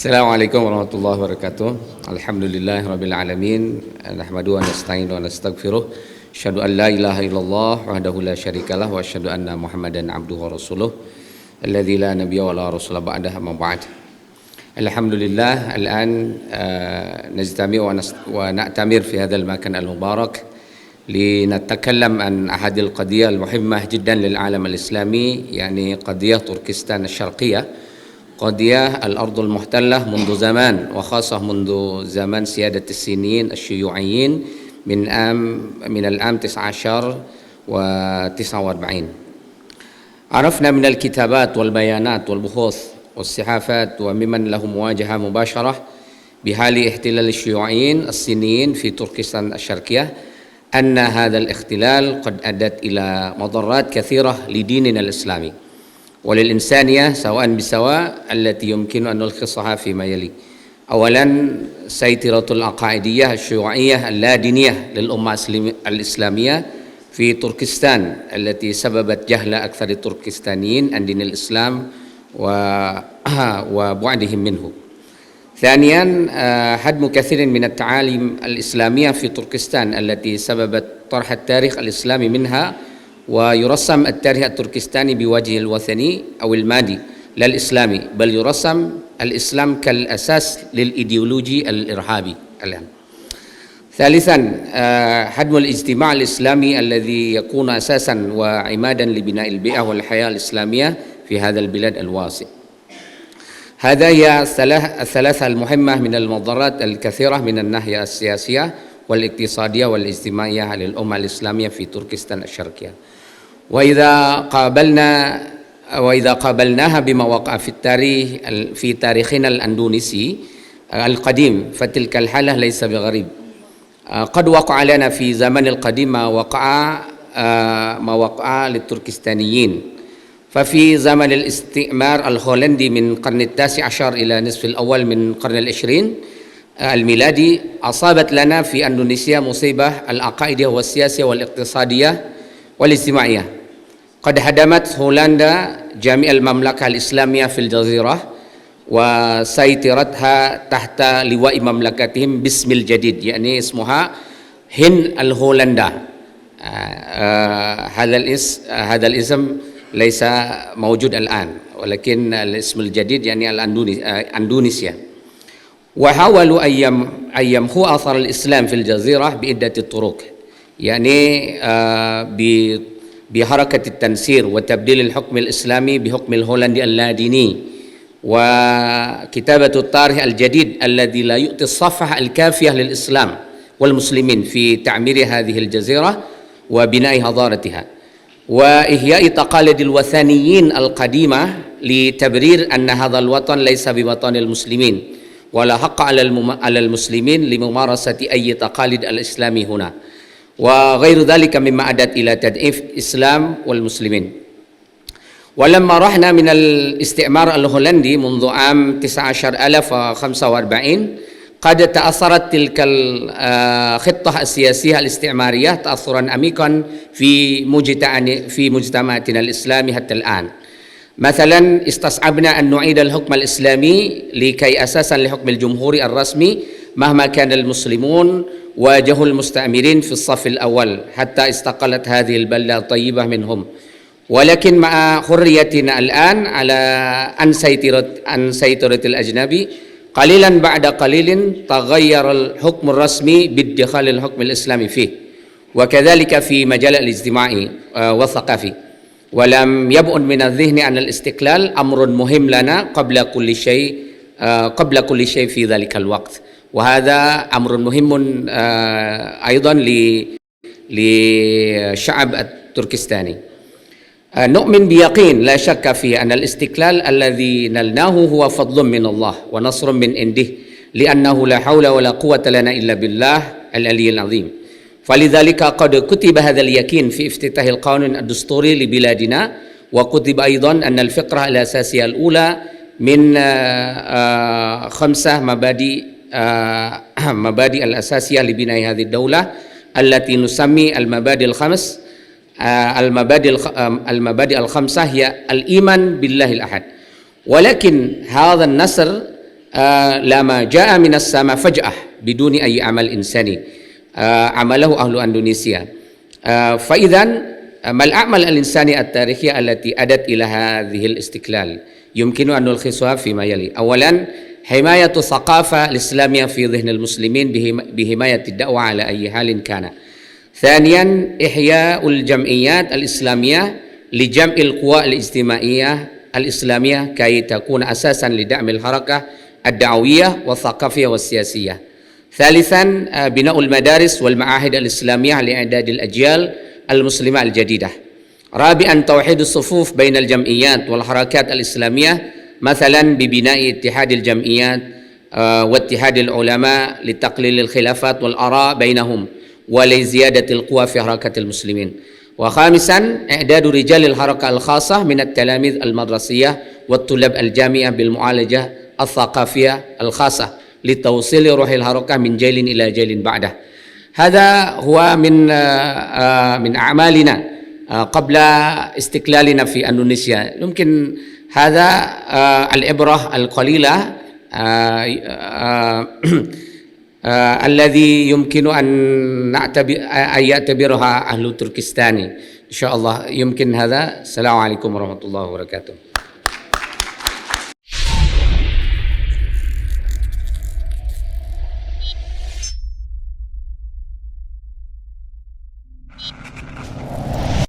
Assalamualaikum warahmatullahi wabarakatuh. Alhamdulillah rabbil alamin. Nahmaduhu wa nasta'inu wa nastaghfiruh. Asyhadu an la ilaha illallah wahdahu la syarikalah wa asyhadu anna Muhammadan abduhu wa rasuluh. Alladzi la nabiyya wa la rasula ba'dahu amma ba'd. Alhamdulillah الآن نجتمع ونأتمر في هذا المكان المبارك لنتكلم عن أحد القضايا المهمة جدا للعالم الإسلامي، يعني قضية تركستان الشرقية، قضية الأرض المحتلة منذ زمان، وخاصة منذ زمن سيادة الصينيين الشيوعيين من العام 19 و49. عرفنا من الكتابات والبيانات والبحوث والصحافات وممن له مواجهة مباشرة بحال احتلال الشيوعيين الصينيين في تركستان الشرقية أن هذا الاحتلال قد أدت إلى مضرات كثيرة لديننا الإسلامي وللإنسانية سواء بسواء، التي يمكن أن نلخصها فيما يلي. أولا، سيطرة العقائدية الشيوعية اللادينية للأمة الإسلامية في تركستان التي سببت جهل أكثر التركستانيين عن دين الإسلام وبعدهم منه. ثانيا، هدم كثير من التعاليم الإسلامية في تركستان التي سببت طرح التاريخ الإسلامي منها، ويرسم التاريخ التركستاني بوجه الوثني أو المادي لا الإسلامي، بل يرسم الإسلام كالأساس للإيديولوجي الإرهابي الآن. ثالثا، هدم الاجتماع الإسلامي الذي يكون أساسا وعمادا لبناء البيئة والحياة الإسلامية في هذا البلاد الواسع. هذا هي الثلاثة المهمة من المضرات الكثيرة من الناحية السياسية والاقتصادية والاجتماعية للأمة الإسلامية في تركستان الشرقية. وإذا قابلناها بما وقع في تاريخنا الأندونيسي القديم، فتلك الحالة ليس بغريب. قد وقع لنا في زمن القديم ما وقع للتركستانيين. ففي زمن الاستعمار الهولندي من القرن التاسع عشر إلى نصف الأول من القرن العشرين الميلادي، أصابت لنا في أندونيسيا مصيبة العقائدية والسياسية والاقتصادية والاجتماعية. قد هدمت هولندا جميع المملكة الإسلامية في الجزيرة وسيطرتها تحت لواء مملكتهم باسم الجديد، يعني اسمها هند الهولندا. هذا الاسم ليس موجود الآن، ولكن الاسم الجديد يعني أندونيسيا. وحاولوا أن يمحوا أثر الإسلام في الجزيرة بعدة طرق، يعني بحركة التنسير وتبديل الحكم الإسلامي بحكم الهولندي اللاديني، وكتابة التاريخ الجديد الذي لا يؤتي الصفحة الكافية للإسلام والمسلمين في تعمير هذه الجزيرة وبناء حضارتها، وإحياء تقاليد الوثنيين القديمة لتبرير أن هذا الوطن ليس بوطن المسلمين، ولا حق على المسلمين لممارسة أي تقاليد الإسلام هنا، وغير ذلك مما أدت إلى تضعيف الإسلام والمسلمين. ولما رحنا من الاستعمار الهولندي منذ عام 19045 قد تأثرت تلك الخطة السياسية الاستعمارية تأثرا عميقا في مجتمعاتنا الإسلامي حتى الآن. مثلا، استصعبنا أن نعيد الحكم الإسلامي لكي أساسا لحكم الجمهوري الرسمي مهما كان المسلمون واجهوا المستعمرين في الصف الأول حتى استقلت هذه البلدة الطيبة منهم. ولكن مع حريتنا الآن على أن سيطرة الأجنبي، قليلا بعد قليل تغير الحكم الرسمي بادخال الحكم الإسلامي فيه، وكذلك في مجال الاجتماعي والثقافي. ولم يبعد من الذهن أن الاستقلال أمر مهم لنا قبل كل شيء في ذلك الوقت، وهذا أمر مهم أيضا للشعب التركستاني. نؤمن بيقين لا شك فيه أن الاستقلال الذي نلناه هو فضل من الله ونصر من عنده، لأنه لا حول ولا قوة لنا إلا بالله العلي العظيم. فلذلك قد كتب هذا اليقين في افتتاح القانون الدستوري لبلادنا، وكتب أيضا أن الفقرة الأساسية الأولى من 5 مبادئ الأساسية لبناء هذه الدولة التي نسمي المبادئ الخمس. المبادئ الخمسة هي الإيمان بالله الأحد. ولكن هذا النصر لما جاء من السماء فجأة بدون أي عمل إنساني عمله أهل أندونيسيا. فإذا ما الأعمال الإنسانية التاريخية التي أدت إلى هذه الاستقلال؟ يمكن أن نلخصها فيما يلي. أولا، حماية الثقافة الإسلامية في ذهن المسلمين بحماية الدعوة على أي حال كان. ثانيا، إحياء الجمعيات الإسلامية لجمع القوى الاجتماعية الإسلامية كي تكون أساسا لدعم الحركة الدعوية والثقافية والسياسية. ثالثا، بناء المدارس والمعاهد الإسلامية لإعداد الأجيال المسلمة الجديدة. رابعا، توحيد الصفوف بين الجمعيات والحركات الإسلامية، مثلا ببناء اتحاد الجمعيات واتحاد العلماء لتقليل الخلافات والآراء بينهم ولزيادة القوى في حركة المسلمين. وخامسا، إعداد رجال الحركة الخاصة من التلاميذ المدرسية والطلاب الجامعة بالمعالجة الثقافية الخاصة لتوصيل روح الحركة من جيل إلى جيل بعده. هذا هو من أعمالنا قبل استقلالنا في إندونيسيا. يمكن هذا العبرة القليلة الذي يمكن أن يعتبرها أهل تركستان إن شاء الله. يمكن هذا. السلام عليكم ورحمة الله وبركاته.